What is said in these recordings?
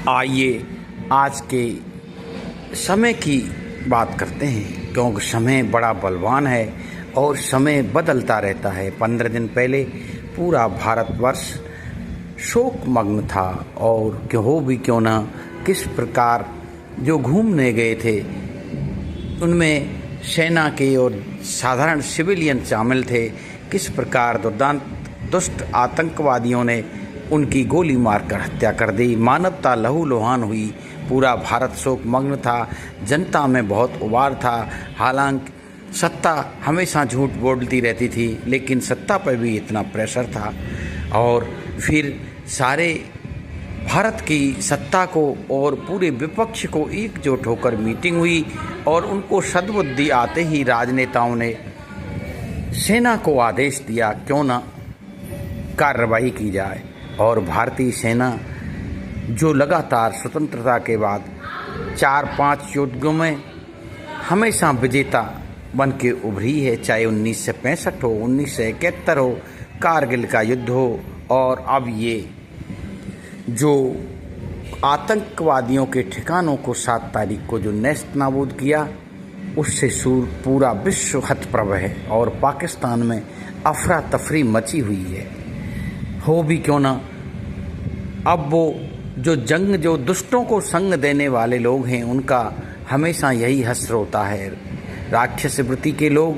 आइए आज के समय की बात करते हैं, क्योंकि समय बड़ा बलवान है और समय बदलता रहता है। 15 दिन पहले पूरा भारतवर्ष शोकमग्न था और क्यों ना किस प्रकार जो घूमने गए थे उनमें सेना के और साधारण सिविलियन शामिल थे। किस प्रकार दुष्ट आतंकवादियों ने उनकी गोली मारकर हत्या कर दी। मानवता लहूलुहान हुई। पूरा भारत शोकमग्न था। जनता में बहुत उबार था। हालांकि सत्ता हमेशा झूठ बोलती रहती थी, लेकिन सत्ता पर भी इतना प्रेशर था। और फिर सारे भारत की सत्ता को और पूरे विपक्ष को एकजुट होकर मीटिंग हुई और उनको सद्बुद्धि आते ही राजनेताओं ने सेना को आदेश दिया क्यों ना कार्रवाई की जाए। और भारतीय सेना जो लगातार स्वतंत्रता के बाद 4-5 युद्धों में हमेशा विजेता बन के उभरी है, चाहे 1965 हो, 1971 हो, कारगिल का युद्ध हो, और अब ये जो आतंकवादियों के ठिकानों को 7 तारीख को जो नेस्त नाबूद किया, उससे पूरा विश्व हतप्रभ है और पाकिस्तान में अफरा तफरी मची हुई है। हो भी क्यों ना, अब वो जो दुष्टों को संग देने वाले लोग हैं, उनका हमेशा यही हश्र होता है। राक्षस वृत्ति के लोग,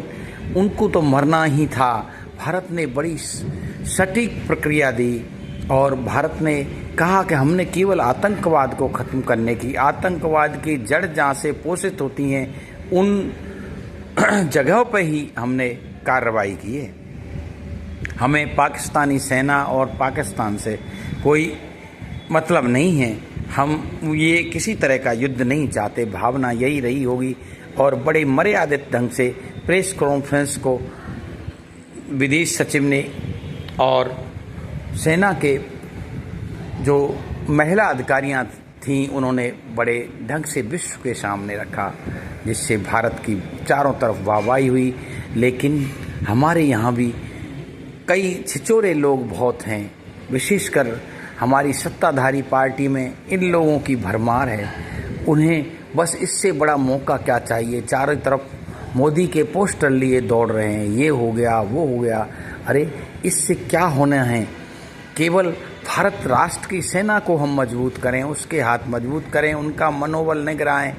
उनको तो मरना ही था। भारत ने बड़ी सटीक प्रक्रिया दी और भारत ने कहा कि हमने केवल आतंकवाद को ख़त्म करने की, आतंकवाद की जड़ जहाँ से पोषित होती हैं उन जगहों पर ही हमने कार्रवाई की है। हमें पाकिस्तानी सेना और पाकिस्तान से कोई मतलब नहीं है। हम ये किसी तरह का युद्ध नहीं चाहते। भावना यही रही होगी। और बड़े मर्यादित ढंग से प्रेस कॉन्फ्रेंस को विदेश सचिव ने और सेना के जो महिला अधिकारियां थीं, उन्होंने बड़े ढंग से विश्व के सामने रखा, जिससे भारत की चारों तरफ वाहवाही हुई। लेकिन हमारे यहाँ भी कई छिछोरे लोग बहुत हैं, विशेषकर हमारी सत्ताधारी पार्टी में इन लोगों की भरमार है। उन्हें बस इससे बड़ा मौका क्या चाहिए। चारों तरफ मोदी के पोस्टर लिए दौड़ रहे हैं, ये हो गया, वो हो गया। अरे इससे क्या होना है। केवल भारत राष्ट्र की सेना को हम मजबूत करें, उसके हाथ मजबूत करें, उनका मनोबल निगराएं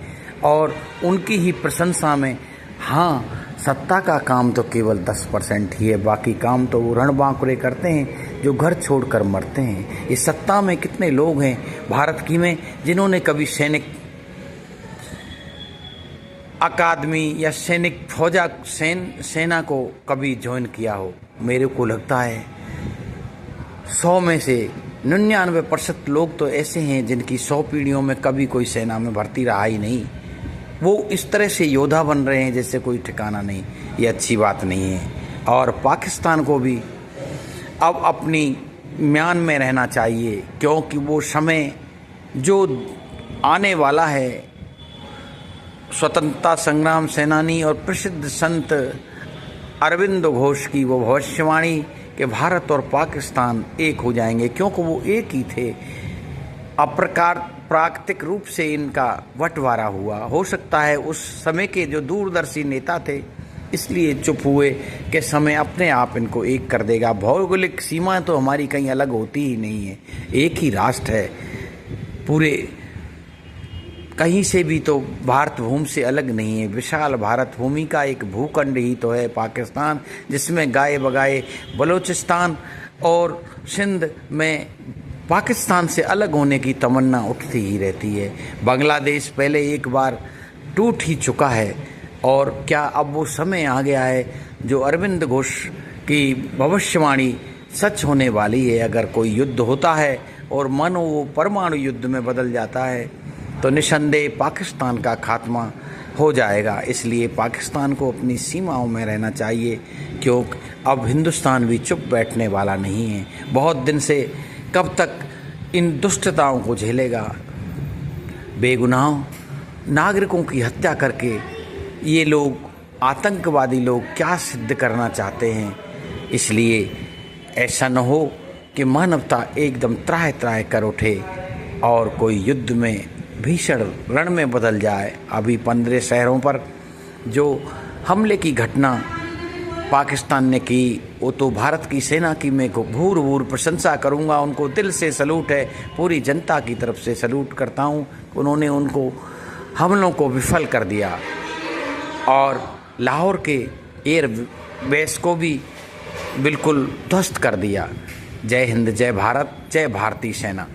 और उनकी ही प्रशंसा में। हाँ, सत्ता का काम तो केवल 10% ही है, बाकी काम तो वो रणबांकुरे करते हैं जो घर छोड़कर मरते हैं। इस सत्ता में कितने लोग हैं भारत की में जिन्होंने कभी सैनिक अकादमी या सैनिक सेना को कभी ज्वाइन किया हो। मेरे को लगता है 100 में से 99% लोग तो ऐसे हैं जिनकी 100 पीढ़ियों में कभी कोई सेना में भर्ती रहा ही नहीं। वो इस तरह से योद्धा बन रहे हैं जैसे कोई ठिकाना नहीं। ये अच्छी बात नहीं है। और पाकिस्तान को भी अब अपनी म्यान में रहना चाहिए, क्योंकि वो समय जो आने वाला है, स्वतंत्रता संग्राम सेनानी और प्रसिद्ध संत अरविंद घोष की वो भविष्यवाणी कि भारत और पाकिस्तान एक हो जाएंगे, क्योंकि वो एक ही थे। प्राकृतिक रूप से इनका बंटवारा हुआ। हो सकता है उस समय के जो दूरदर्शी नेता थे इसलिए चुप हुए कि समय अपने आप इनको एक कर देगा। भौगोलिक सीमाएं तो हमारी कहीं अलग होती ही नहीं है, एक ही राष्ट्र है। पूरे कहीं से भी तो भारत भूमि से अलग नहीं है। विशाल भारत भूमि का एक भूखंड ही तो है पाकिस्तान, जिसमें गाए बगाए बलूचिस्तान और सिंध में पाकिस्तान से अलग होने की तमन्ना उठती ही रहती है। बांग्लादेश पहले एक बार टूट ही चुका है, और क्या अब वो समय आ गया है जो अरविंद घोष की भविष्यवाणी सच होने वाली है। अगर कोई युद्ध होता है और मानो वो परमाणु युद्ध में बदल जाता है तो निसंदेह पाकिस्तान का खात्मा हो जाएगा। इसलिए पाकिस्तान को अपनी सीमाओं में रहना चाहिए, क्योंकि अब हिंदुस्तान भी चुप बैठने वाला नहीं है। बहुत दिन से कब तक इन दुष्टताओं को झेलेगा। बेगुनाह नागरिकों की हत्या करके ये लोग, आतंकवादी लोग, क्या सिद्ध करना चाहते हैं। इसलिए ऐसा न हो कि मानवता एकदम त्राह त्राह कर उठे और कोई युद्ध में भीषण रण में बदल जाए। अभी 15 शहरों पर जो हमले की घटना पाकिस्तान ने की, वो तो भारत की सेना की मैं भूर भूर प्रशंसा करूंगा। उनको दिल से सलूट है, पूरी जनता की तरफ से सलूट करता हूं। उन्होंने उनको हमलों को विफल कर दिया और लाहौर के एयरबेस को भी बिल्कुल ध्वस्त कर दिया। जय हिंद, जय भारत, जय भारतीय सेना।